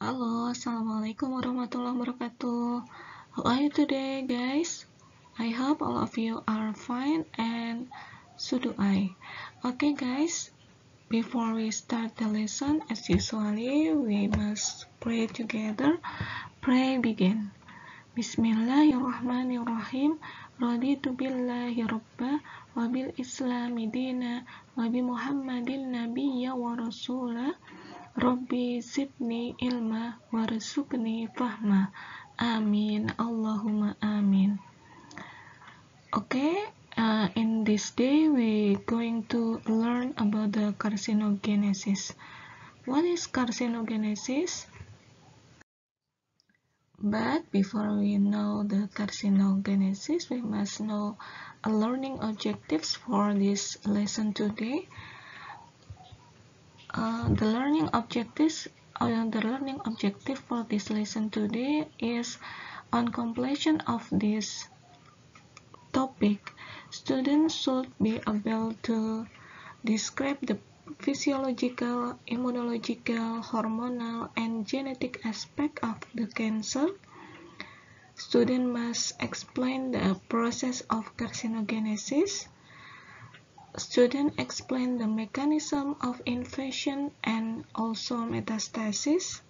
Halo, Assalamualaikum warahmatullahi wabarakatuh. How are you today, guys? I hope all of you are fine, and so do I. Okay, guys, before we start the lesson, as usually, we must pray together. Pray begin. Bismillahirrahmanirrahim. Raditu billahi rabba wa bil islami dina wa bi Muhammadin nabiyya wa rasula. Rabbi zidni ilma warzuqni fahma. Amin. Allahumma amin. Okay, in this day we going to learn about the carcinogenesis. What is carcinogenesis? But before we know the carcinogenesis, we must know learning objectives for this lesson today. The learning objective for this lesson today is on completion of this topic. Students should be able to describe the physiological, immunological, hormonal, and genetic aspect of the cancer. Students must explain the process of carcinogenesis. Students explain the mechanism of invasion and also metastasis.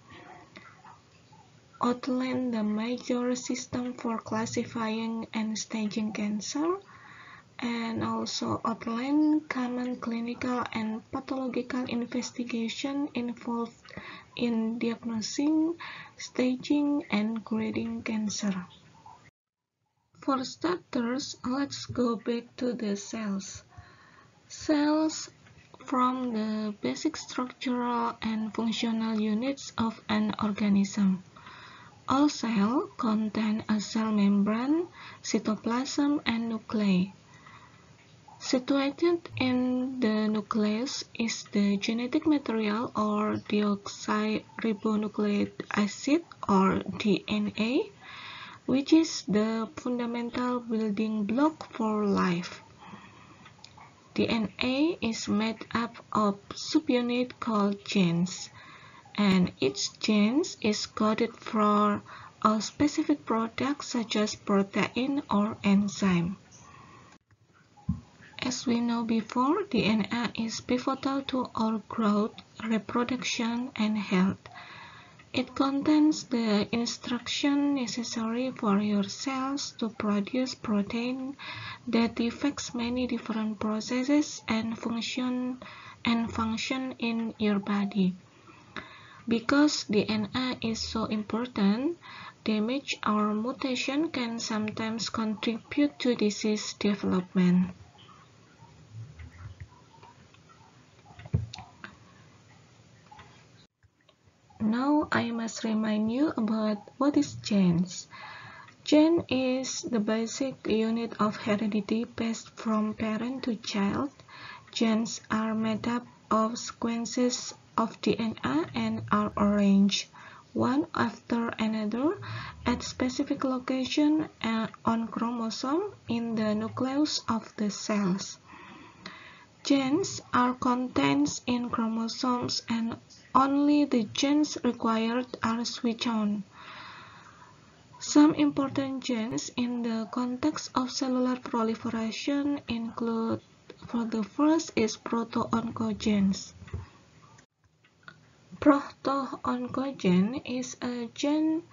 Outline the major system for classifying and staging cancer, and also outline common clinical and pathological investigation involved in diagnosing, staging, and grading cancer. For starters, let's go back to the cells. Cells form the basic structural and functional units of an organism. All cells contain a cell membrane, cytoplasm, and nuclei. Situated in the nucleus is the genetic material or deoxyribonucleic acid or DNA, which is the fundamental building block for life. DNA is made up of subunits called genes, and each gene is coded for a specific product such as protein or enzyme. As we know before, DNA is pivotal to our growth, reproduction, and health. It contains the instruction necessary for your cells to produce protein that affects many different processes and function in your body. Because DNA is so important, damage or mutation can sometimes contribute to disease development. Now I must remind you about what is genes. Gene is the basic unit of heredity passed from parent to child. Genes are made up of sequences of DNA and are arranged one after another at specific location on chromosome in the nucleus of the cells. Genes are contained in chromosomes and only the genes required are switched on. Some important genes in the context of cellular proliferation include, for the first is proto-oncogenes. Proto-oncogene is a gene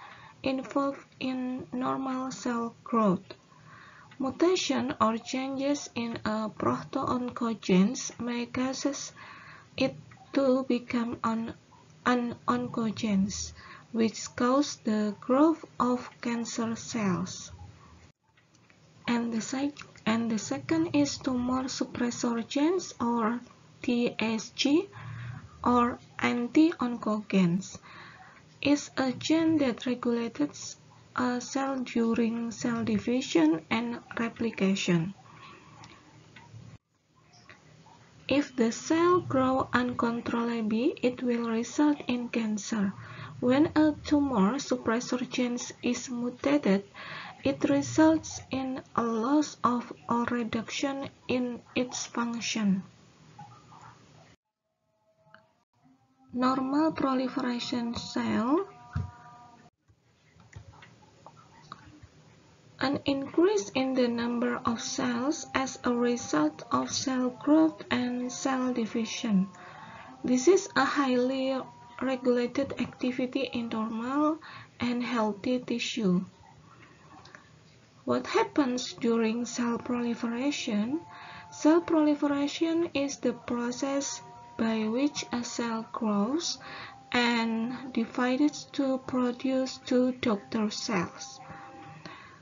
involved in normal cell growth. Mutation or changes in a proto-oncogene may cause it to become an oncogene, which cause the growth of cancer cells. And the second is tumor suppressor genes or TSG or anti-oncogenes. Is a gene that regulates a cell during cell division and replication. If the cell grows uncontrollably, it will result in cancer. When a tumor suppressor gene is mutated, it results in a loss of or reduction in its function. Normal proliferation cell An increase in the number of cells as a result of cell growth and cell division. This is a highly regulated activity in normal and healthy tissue. What happens during cell proliferation? Cell proliferation is the process by which a cell grows and divides to produce two daughter cells.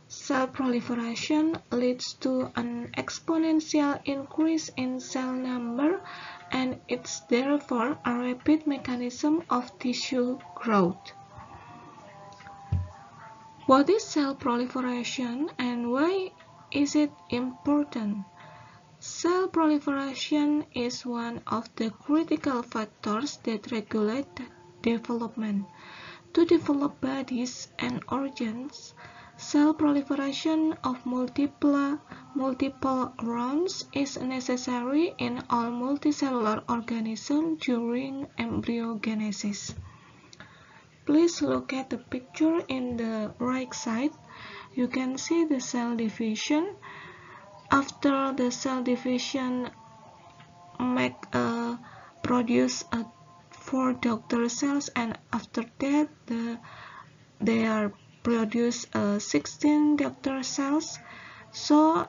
Cell proliferation leads to an exponential increase in cell number, and it's therefore a rapid mechanism of tissue growth. What is cell proliferation and why is it important? Cell proliferation is one of the critical factors that regulate development. To develop bodies and organs, cell proliferation of multiple rounds is necessary in all multicellular organisms during embryogenesis. Please look at the picture in the right side. You can see the cell division. After the cell division produce 4 daughter cells, and after that they are produce 16 daughter cells. So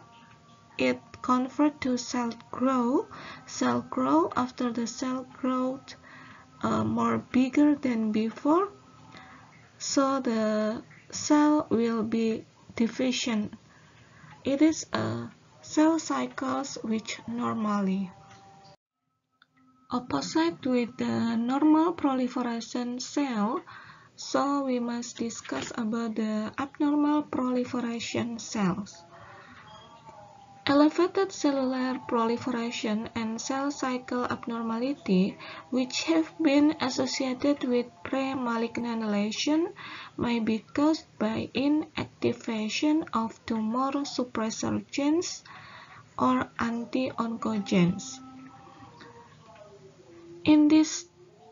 it convert to cell growth. Cell growth, after the cell growth more bigger than before, so the cell will be division. It is a cell cycles which normally opposite with the normal proliferation cell. So we must discuss about the abnormal proliferation cells. Elevated cellular proliferation and cell cycle abnormality, which have been associated with pre-malignant lesion, may be caused by inactivation of tumor suppressor genes or anti-oncogenes. In this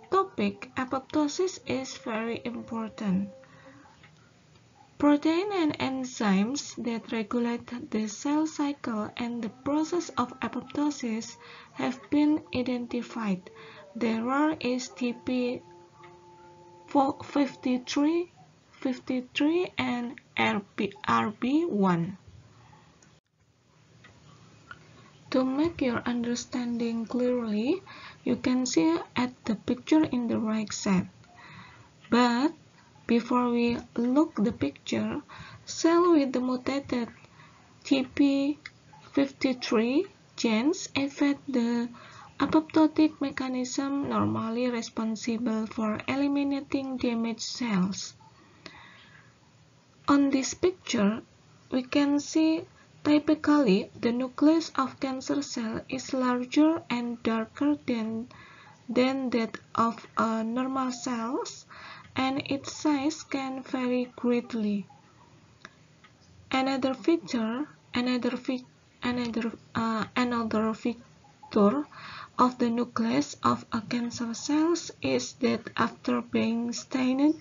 topic, apoptosis is very important. Protein and enzymes that regulate the cell cycle and the process of apoptosis have been identified. There are TP53 and RB1. To make your understanding clearly, you can see at the picture in the right side. But before we look the picture, cell with the mutated TP53 genes evade the apoptotic mechanism normally responsible for eliminating damaged cells. On this picture, we can see typically the nucleus of cancer cell is larger and darker than that of normal cells, and its size can vary greatly. Another feature of the nucleus of a cancer cells is that after being stained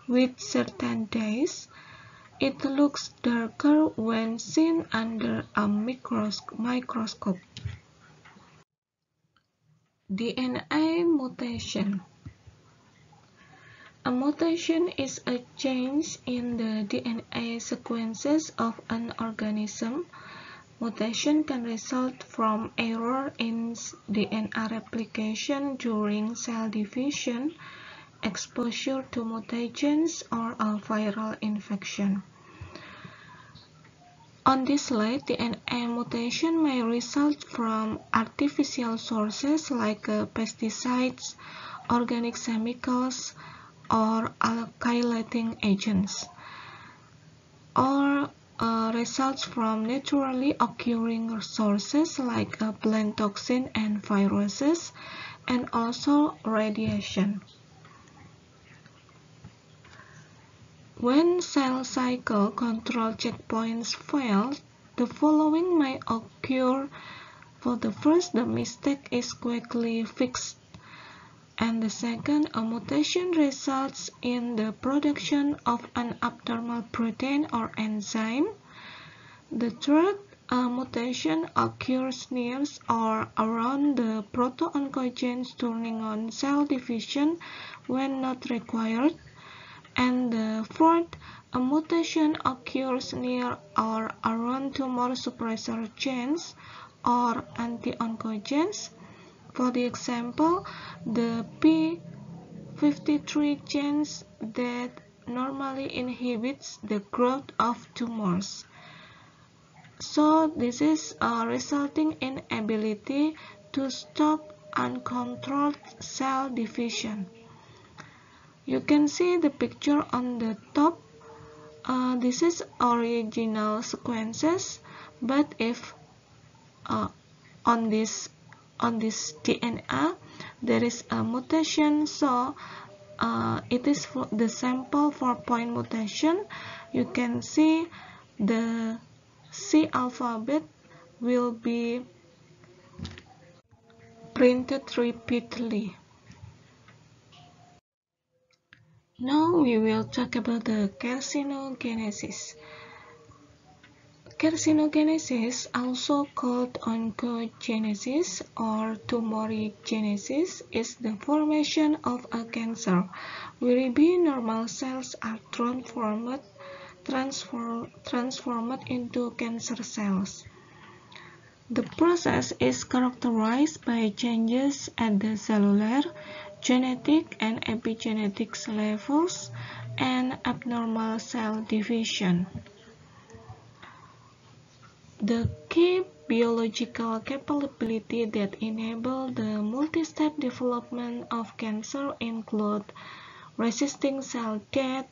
with certain dyes, it looks darker when seen under a microscope. DNA mutation. A mutation is a change in the DNA sequences of an organism. Mutation can result from error in DNA replication during cell division, exposure to mutagens, or a viral infection. On this slide, DNA mutation may result from artificial sources like pesticides, organic chemicals, or alkylating agents, or results from naturally occurring sources like plant toxin and viruses, and also radiation. When cell cycle control checkpoints fail, the following may occur. For the first, the mistake is quickly fixed, and the second, a mutation results in the production of an abnormal protein or enzyme. The third mutation occurs near or around the proto-oncogenes, turning on cell division when not required. And the fourth, a mutation occurs near or around tumor suppressor genes or anti-oncogenes. For the example, the p53 genes that normally inhibits the growth of tumors. So this is resulting in ability to stop uncontrolled cell division. You can see the picture on the top. This is original sequences, but if on this DNA there is a mutation, so it is for the sample for point mutation. You can see the C alphabet will be printed repeatedly. Now we will talk about the carcinogenesis. Carcinogenesis, also called oncogenesis or tumorigenesis, is the formation of a cancer whereby normal cells are transformed into cancer cells. The process is characterized by changes at the cellular, genetic, and epigenetic levels and abnormal cell division. The key biological capability that enable the multi-step development of cancer include resisting cell death,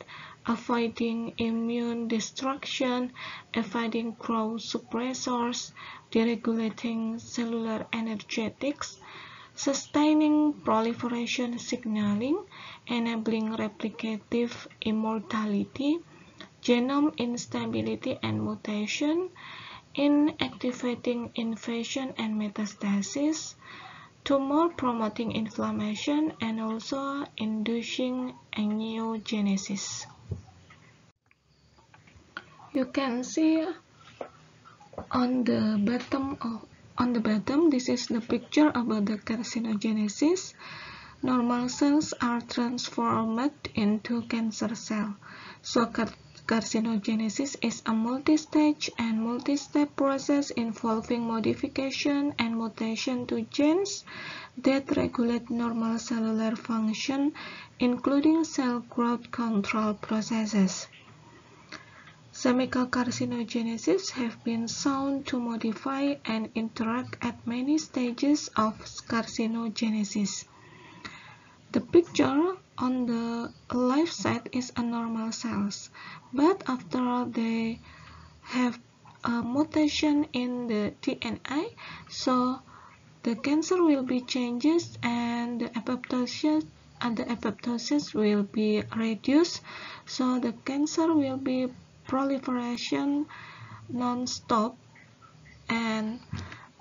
avoiding immune destruction, evading growth suppressors, deregulating cellular energetics, sustaining proliferation signaling, enabling replicative immortality, genome instability and mutation, inactivating invasion and metastasis, tumor-promoting inflammation, and also inducing angiogenesis. You can see on the bottom, this is the picture about the carcinogenesis. Normal cells are transformed into cancer cell. So carcinogenesis is a multi-stage and multi-step process involving modification and mutation to genes that regulate normal cellular function, including cell growth control processes. Chemical carcinogenesis have been shown to modify and interact at many stages of carcinogenesis. The picture on the left side is a normal cells, but after they have a mutation in the DNA, so the cancer will be changes and the apoptosis will be reduced, so the cancer will be proliferation non-stop and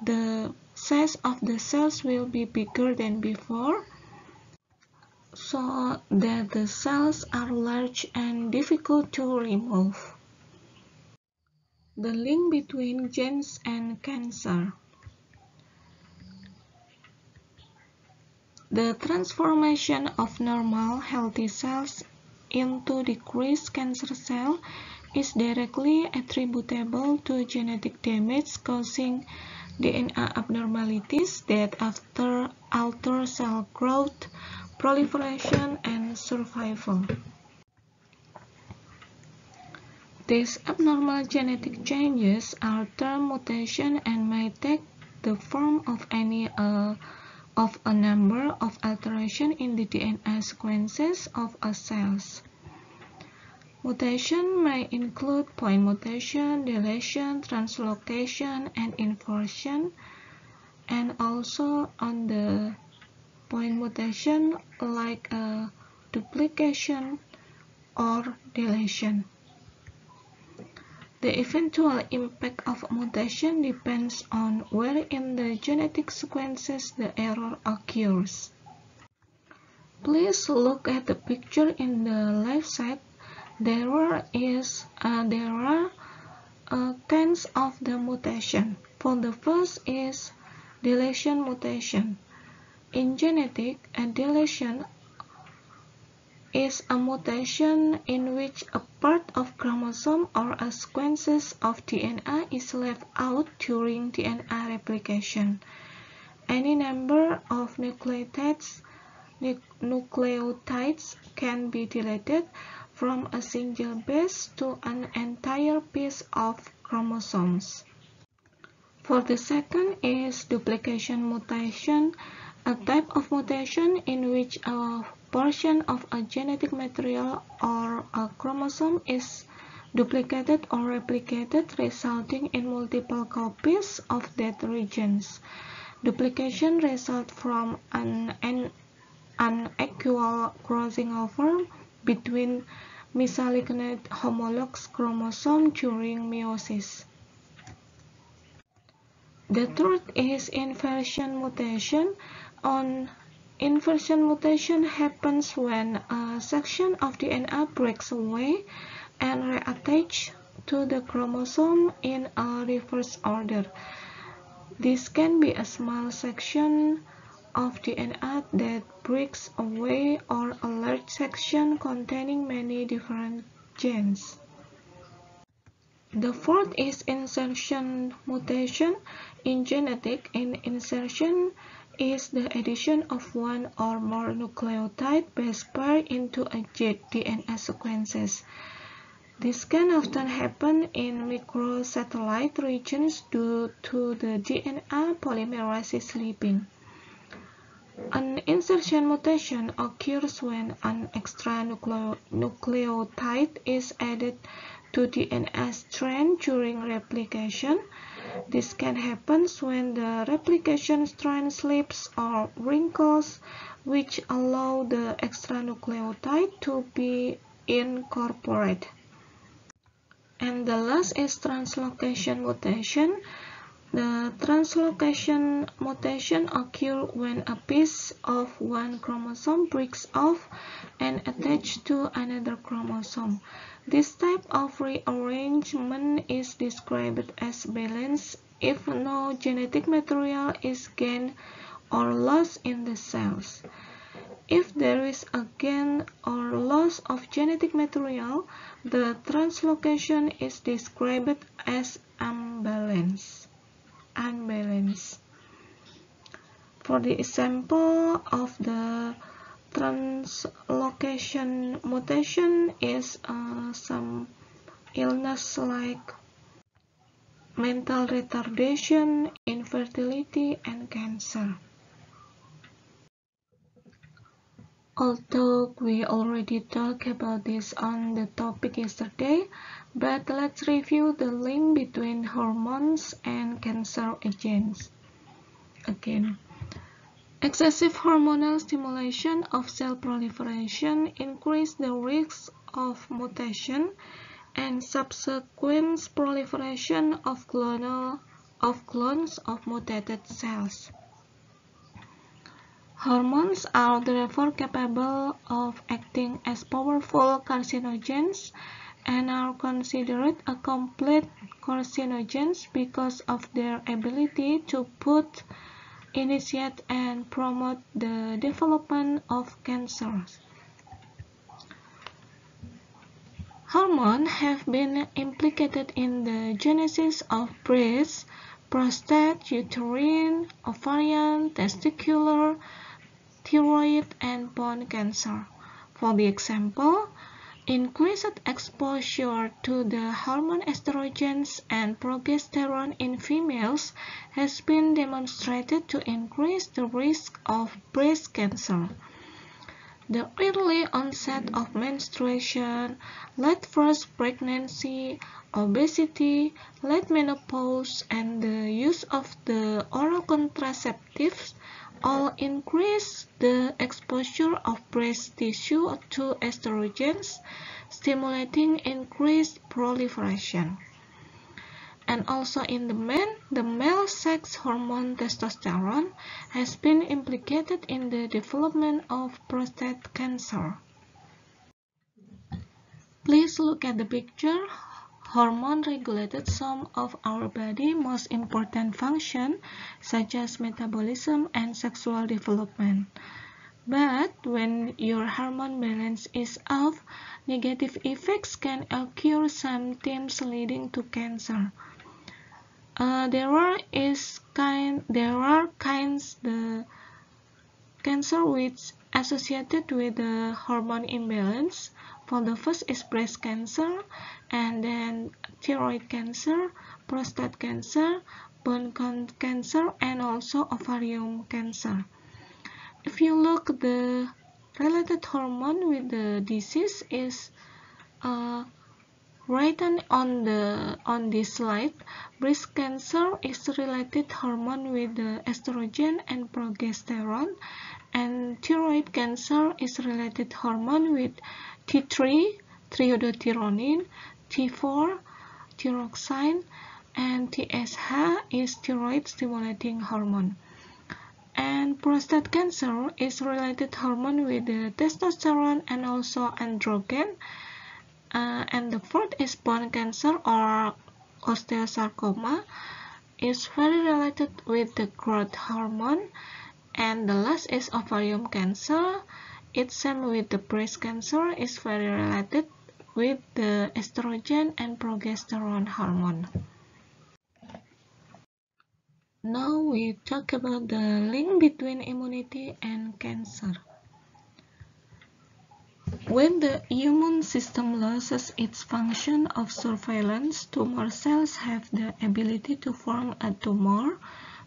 the size of the cells will be bigger than before, so that the cells are large and difficult to remove. The link between genes and cancer. The transformation of normal healthy cells into decreased cancer cells is directly attributable to genetic damage causing DNA abnormalities that alter cell growth, proliferation, and survival. These abnormal genetic changes are termed mutation and may take the form of any of a number of alterations in the DNA sequences of a cells. Mutation may include point mutation, deletion, translocation, and inversion, and also on the point mutation like a duplication or deletion. The eventual impact of mutation depends on where in the genetic sequences the error occurs. Please look at the picture in the left side. There are kinds of the mutation. For the first is deletion mutation. In genetic, a deletion is a mutation in which a part of chromosome or a sequence of DNA is left out during DNA replication. Any number of nucleotides can be deleted from a single base to an entire piece of chromosomes. For the second is duplication mutation, a type of mutation in which a portion of a genetic material or a chromosome is duplicated or replicated, resulting in multiple copies of that regions. Duplication results from an unequal crossing over between misaligned homologous chromosomes during meiosis. The third is inversion mutation. Inversion mutation happens when a section of DNA breaks away and reattaches to the chromosome in a reverse order. This can be a small section of DNA that breaks away or a large section containing many different genes. The fourth is insertion mutation. In genetic, an insertion is the addition of one or more nucleotide base pair into a DNA sequences. This can often happen in microsatellite regions due to the DNA polymerase looping. An insertion mutation occurs when an extra nucleotide is added to DNA strand during replication. This can happen when the replication strand slips or wrinkles, which allow the extra nucleotide to be incorporated. And the last is translocation mutation. The translocation mutation occurs when a piece of one chromosome breaks off and attaches to another chromosome. This type of rearrangement is described as balance if no genetic material is gained or lost in the cells. If there is a gain or loss of genetic material, the translocation is described as unbalance. For the example of the translocation mutation is some illness like mental retardation, infertility, and cancer. Although we already talked about this on the topic yesterday, but let's review the link between hormones and cancer agents. Again, excessive hormonal stimulation of cell proliferation increases the risk of mutation and subsequent proliferation of clones of mutated cells. Hormones are therefore capable of acting as powerful carcinogens and are considered a complete carcinogens because of their ability to both initiate and promote the development of cancers. Hormones have been implicated in the genesis of breast, prostate, uterine, ovarian, testicular, thyroid, and bone cancer. For the example, increased exposure to the hormone estrogens and progesterone in females has been demonstrated to increase the risk of breast cancer. The early onset of menstruation, late first pregnancy, obesity, late menopause, and the use of the oral contraceptives all increase the exposure of breast tissue to estrogens, stimulating increased proliferation. And also in the men, the male sex hormone testosterone has been implicated in the development of prostate cancer. Please look at the picture. Hormone regulated some of our body's most important functions, such as metabolism and sexual development. But when your hormone balance is off, negative effects can occur, sometimes leading to cancer. There are kinds the cancer which associated with the hormone imbalance. For the first is breast cancer, and then thyroid cancer, prostate cancer, bone cancer, and also ovarian cancer. If you look, the related hormone with the disease is written on this slide. Breast cancer is related hormone with the estrogen and progesterone, and thyroid cancer is related hormone with T3, triiodothyronine, T4, thyroxine, and TSH is thyroid stimulating hormone. And prostate cancer is related hormone with the testosterone and also androgen. And the fourth is bone cancer or osteosarcoma, is very related with the growth hormone. And the last is ovarian cancer. It's same with the breast cancer, is very related with the estrogen and progesterone hormone. Now we talk about the link between immunity and cancer. When the immune system loses its function of surveillance, tumor cells have the ability to form a tumor.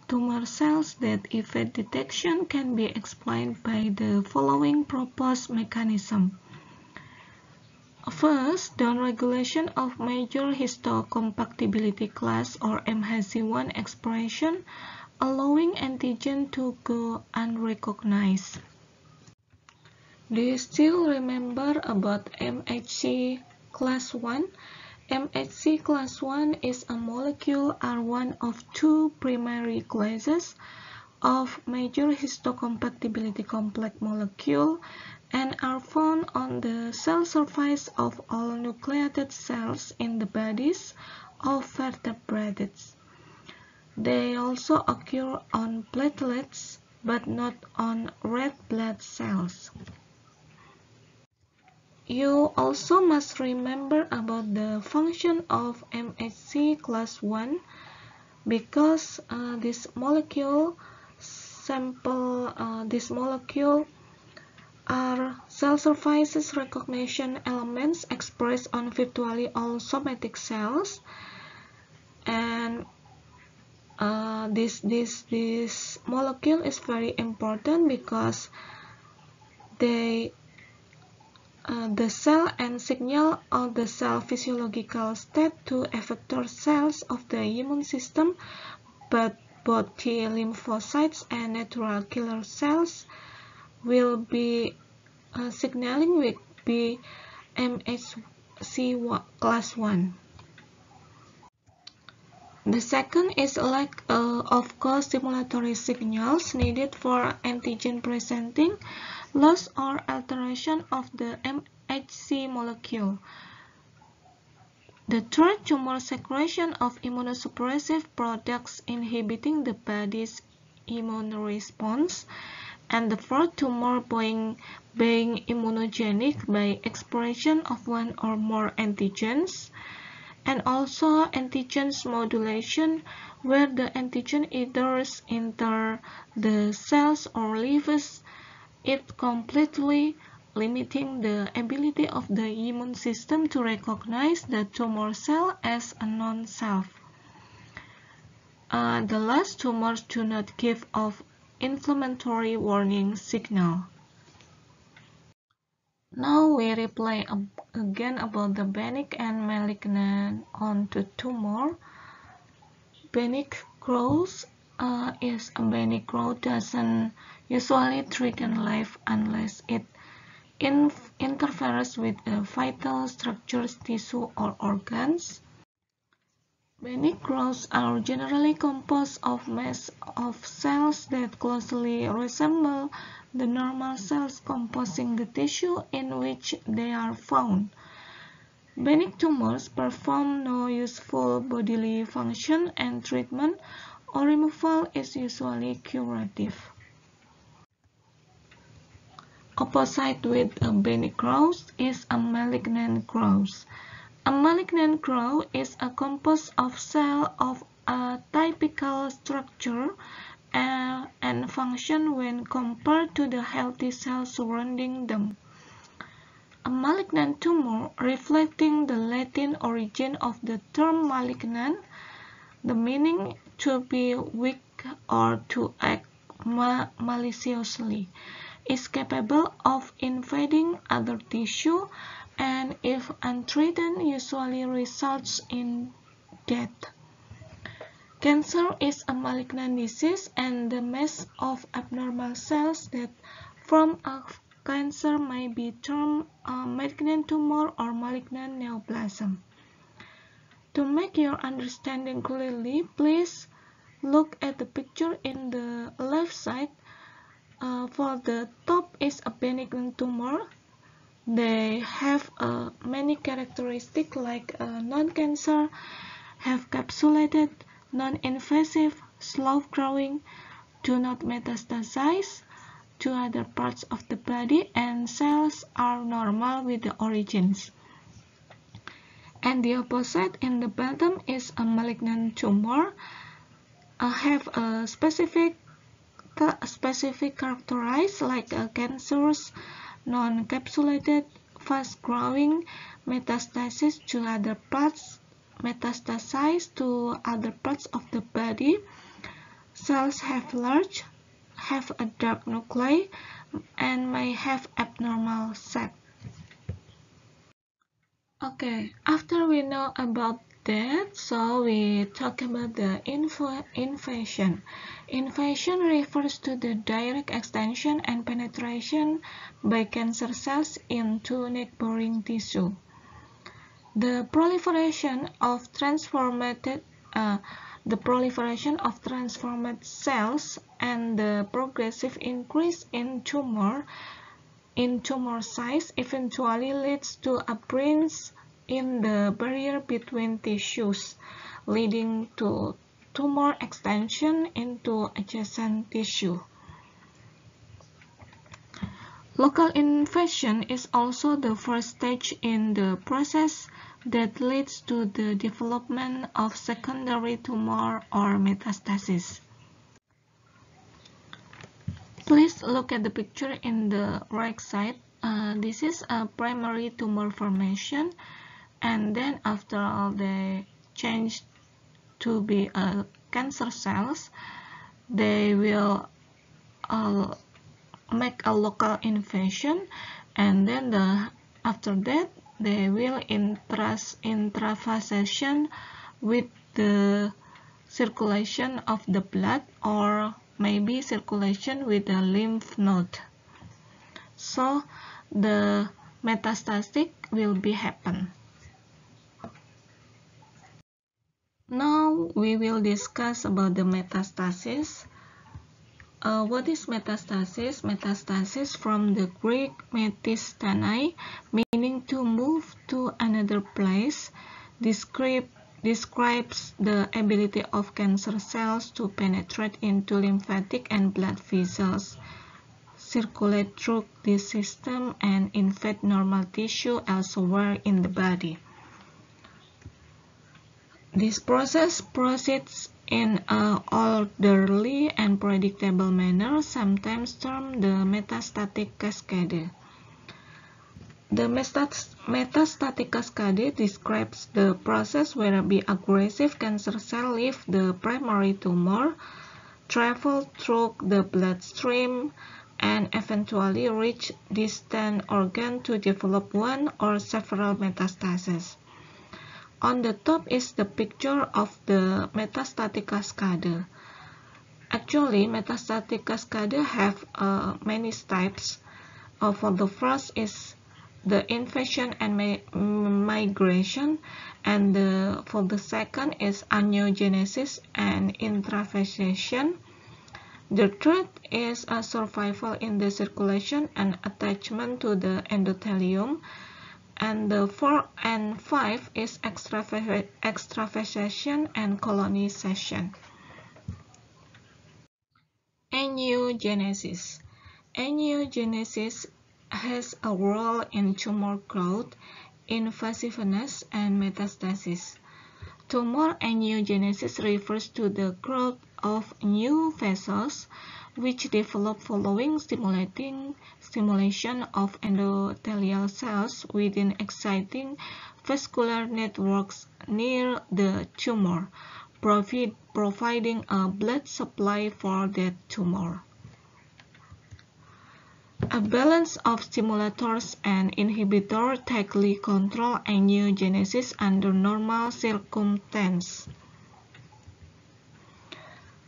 Tumor cells that evade detection can be explained by the following proposed mechanism. First, downregulation of major histocompatibility class or MHC1 expression, allowing antigen to go unrecognized. Do you still remember about MHC class 1? MHC class 1 is a molecule are one of two primary classes of major histocompatibility complex molecule and are found on the cell surface of all nucleated cells in the bodies of vertebrates. They also occur on platelets, but not on red blood cells. You also must remember about the function of MHC class 1 because this molecule are cell surfaces recognition elements expressed on virtually all somatic cells, and this molecule is very important because the cell and signal of the cell physiological state to effector cells of the immune system, but both T lymphocytes and natural killer cells will be signaling with MHC class 1. The second is lack of co-stimulatory signals needed for antigen presenting, loss or alteration of the MHC molecule. The third, tumor secretion of immunosuppressive products inhibiting the body's immune response. And the fourth, tumor being immunogenic by expression of one or more antigens. And also antigens modulation, where the antigen either enter the cells or leaves it completely, limiting the ability of the immune system to recognize the tumor cell as a non-self. The last, tumors do not give off inflammatory warning signal. Now we replay again about the benign and malignant onto tumor. Benign growth is a benign growth doesn't usually threaten life unless it interferes with vital structures, tissue, or organs. Benign growths are generally composed of mass of cells that closely resemble the normal cells composing the tissue in which they are found. Benign tumors perform no useful bodily function and treatment or removal is usually curative. Opposite with a benign growth is a malignant growth. A malignant growth is a composed of cells of a typical structure and function when compared to the healthy cells surrounding them. A malignant tumor, reflecting the Latin origin of the term malignant, the meaning to be weak or to act maliciously, is capable of invading other tissue and if untreated usually results in death. Cancer is a malignant disease and the mass of abnormal cells that form a cancer may be termed a malignant tumor or malignant neoplasm. To make your understanding clearly, please look at the picture in the left side. For the top is a benign tumor. They have many characteristics like non-cancer, have capsulated, non-invasive, slow-growing, do not metastasize to other parts of the body, and cells are normal with the origins. And the opposite in the bottom is a malignant tumor, have a specific characteristics like cancers, non-capsulated, fast-growing, metastasize to other parts of the body. Cells have a dark nuclei, and may have abnormal shape. Okay, after we know about that, so we talk about the invasion. Invasion refers to the direct extension and penetration by cancer cells into neighboring tissue. The proliferation of transformed cells and the progressive increase in tumor size eventually leads to a breach in the barrier between tissues, leading to tumor extension into adjacent tissue. Local invasion is also the first stage in the process that leads to the development of secondary tumor or metastasis. Please look at the picture in the right side. This is a primary tumor formation, and then after all they change to be cancer cells, they will make a local invasion, and then after that they will intravasation with the circulation of the blood or maybe circulation with the lymph node. So the metastasis will be happen. Now we will discuss about the metastasis. What is metastasis? Metastasis from the Greek metastani, meaning to move to another place, describes the ability of cancer cells to penetrate into lymphatic and blood vessels, circulate through this system, and invade normal tissue elsewhere in the body. This process proceeds in an orderly and predictable manner, sometimes termed the metastatic cascade. The metastatic cascade describes the process whereby aggressive cancer cells leave the primary tumor, travel through the bloodstream, and eventually reach distant organ to develop one or several metastases. On the top is the picture of the metastatic cascade. Actually, metastatic cascade have many types. For the first is the invasion and migration, and for the second is angiogenesis and intravasation. The third is a survival in the circulation and attachment to the endothelium. And the 4 and 5 is extravasation and colonization. Angiogenesis. Angiogenesis has a role in tumor growth, invasiveness, and metastasis. Tumor angiogenesis refers to the growth of new vessels which develop following stimulation of endothelial cells within exciting vascular networks near the tumor, providing a blood supply for that tumor. A balance of stimulators and inhibitors tightly control angiogenesis under normal circumstances.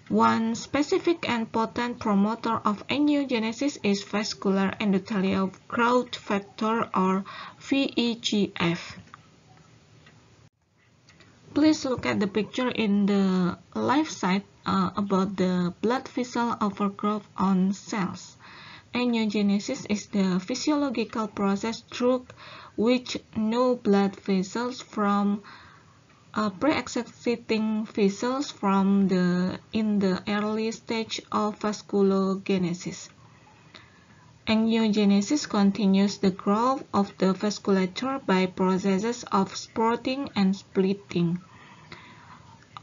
One specific and potent promoter of angiogenesis is vascular endothelial growth factor, or VEGF. Please look at the picture in the left side about the blood vessel overgrowth on cells. Angiogenesis is the physiological process through which new blood vessels from pre-existing vessels in the early stage of vasculogenesis. Angiogenesis continues the growth of the vasculature by processes of sprouting and splitting.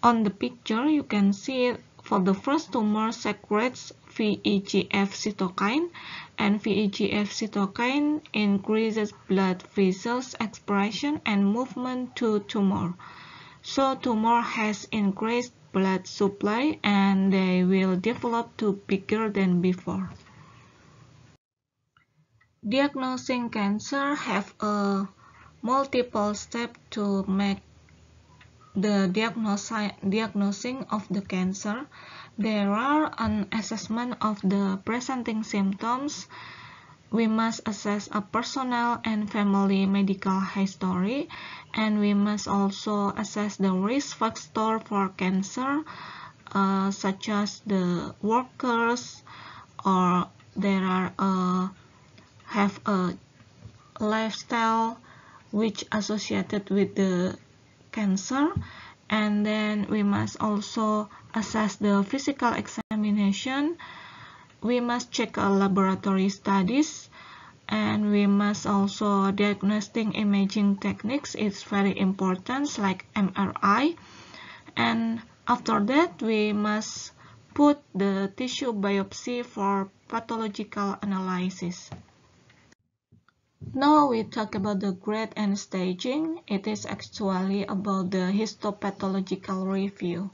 On the picture, you can see for the first tumor secretes VEGF cytokine, and VEGF cytokine increases blood vessels expression and movement to tumor. So tumor has increased blood supply and they will develop to bigger than before. Diagnosing cancer have a multiple step to make the diagnosing of the cancer. There are an assessment of the presenting symptoms. We must assess a personal and family medical history, and we must also assess the risk factor for cancer, such as the workers, or there are have a lifestyle which associated with the cancer. And then we must also assess the physical examination. We must check laboratory studies, and we must also diagnostic imaging techniques. It's very important, like MRI. And after that, we must put the tissue biopsy for pathological analysis. Now we talk about the grade and staging. It is actually about the histopathological review.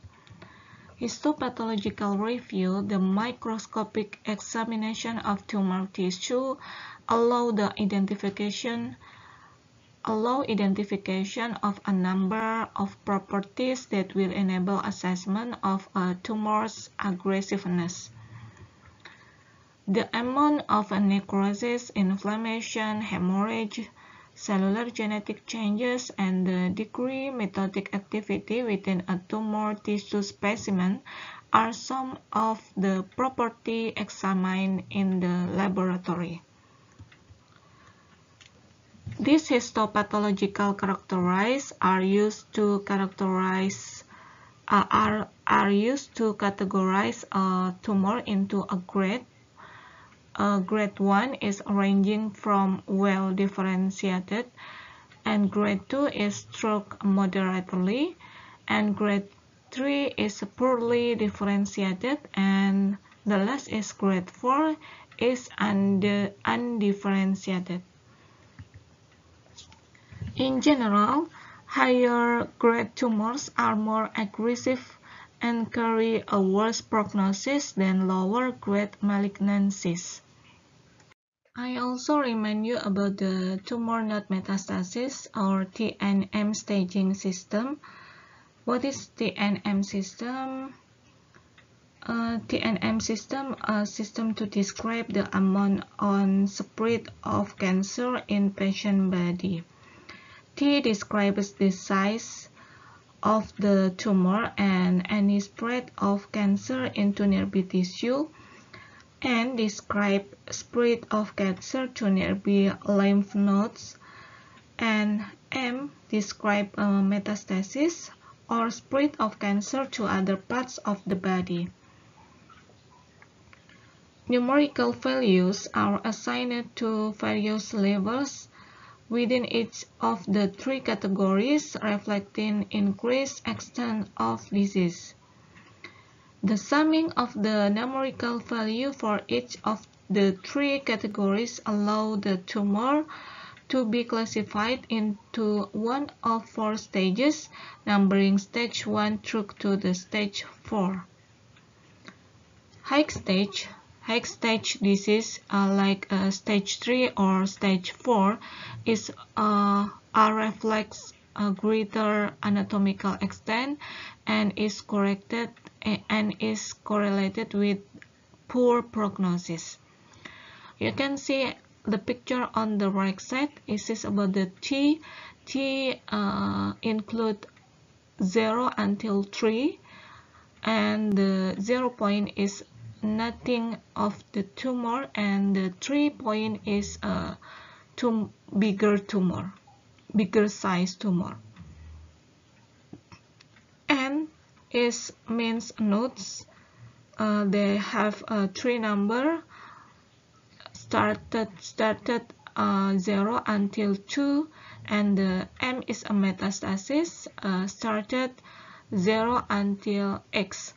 Histopathological review, the microscopic examination of tumor tissue, allow identification of a number of properties that will enable assessment of a tumor's aggressiveness. The amount of necrosis, inflammation, hemorrhage, cellular genetic changes, and the degree mitotic activity within a tumor tissue specimen are some of the properties examined in the laboratory. These histopathological characteristics are used to categorize a tumor into a grade. Grade 1 is ranging from well differentiated, and grade 2 is stroke moderately, and grade 3 is poorly differentiated, and the last is grade 4 is undifferentiated. In general, higher grade tumors are more aggressive and carry a worse prognosis than lower grade malignancies. I also remind you about the tumor node metastasis, or TNM staging system. What is TNM system? TNM system, a system to describe the amount on spread of cancer in patient body. T describes the size of the tumor and any spread of cancer into nearby tissue, and describe spread of cancer to nearby lymph nodes. and M describe metastasis or spread of cancer to other parts of the body. Numerical values are assigned to various levels within each of the three categories, reflecting increased extent of disease. The summing of the numerical value for each of the three categories allow the tumor to be classified into one of four stages, numbering stage 1 through to the stage 4. High stage disease like stage 3 or stage 4 is reflects a greater anatomical extent and is correlated with poor prognosis. You can see the picture on the right side. This is about the T include 0 until 3, and the 0 point is nothing of the tumor, and the 3 point is a bigger size tumor. N is means nodes. They have a 3 number started 0 until 2, and the M is a metastasis started 0 until X.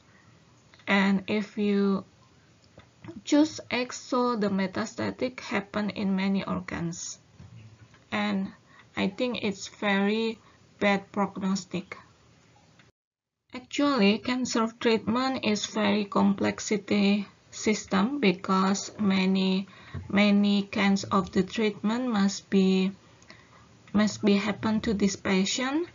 And if you choose X, so the metastatic happen in many organs, and I think it's very bad prognostic. Actually, cancer treatment is very complexity system because many kinds of the treatment must be happen to this patient,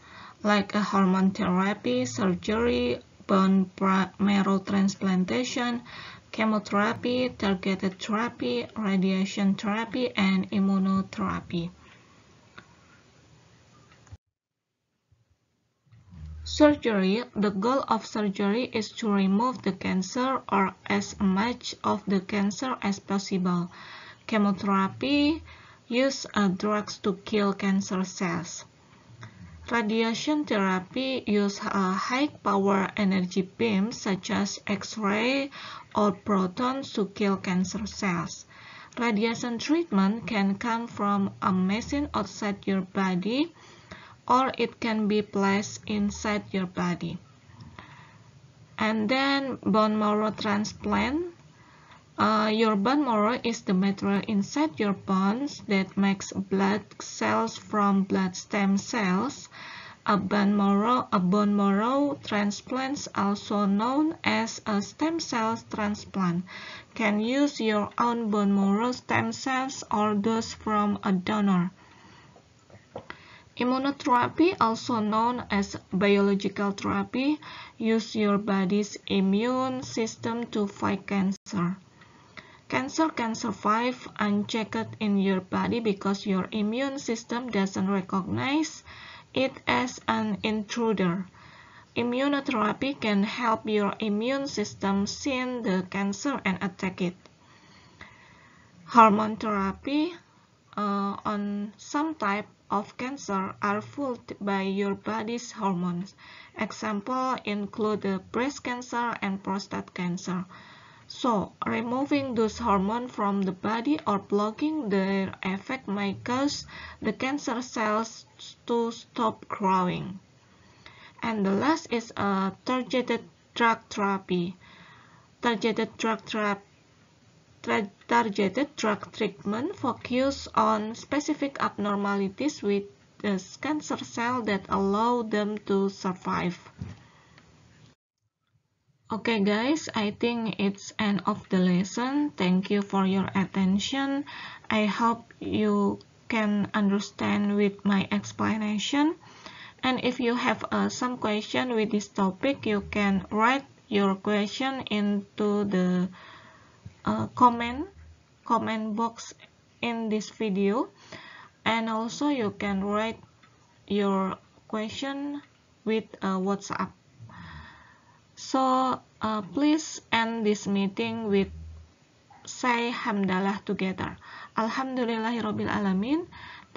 like a hormone therapy, surgery, bone marrow transplantation, chemotherapy, targeted therapy, radiation therapy, and immunotherapy. Surgery. The goal of surgery is to remove the cancer or as much of the cancer as possible. Chemotherapy use drugs to kill cancer cells. Radiation therapy use high-power energy beams such as X-ray or protons to kill cancer cells. Radiation treatment can come from a machine outside your body, or it can be placed inside your body. And then bone marrow transplant. Your bone marrow is the material inside your bones that makes blood cells from blood stem cells. A bone marrow transplant, also known as a stem cell transplant, can use your own bone marrow stem cells or those from a donor. Immunotherapy, also known as biological therapy, use your body's immune system to fight cancer. Cancer can survive unchecked in your body because your immune system doesn't recognize it as an intruder. Immunotherapy can help your immune system see the cancer and attack it. Hormone therapy on some type of cancer are fueled by your body's hormones. Examples include the breast cancer and prostate cancer. So, removing those hormones from the body or blocking their effect may cause the cancer cells to stop growing. And the last is a targeted drug therapy. Targeted drug treatment focus on specific abnormalities with the cancer cell that allow them to survive. Okay guys, I think it's end of the lesson. Thank you for your attention. I hope you can understand with my explanation. And if you have some question with this topic, you can write your question into the comment box in this video, and also you can write your question with WhatsApp. So please end this meeting with say hamdalah together. Alhamdulillahirabbil alamin.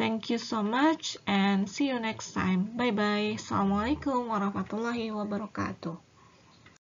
Thank you so much and see you next time. Bye bye. Assalamualaikum warahmatullahi wabarakatuh.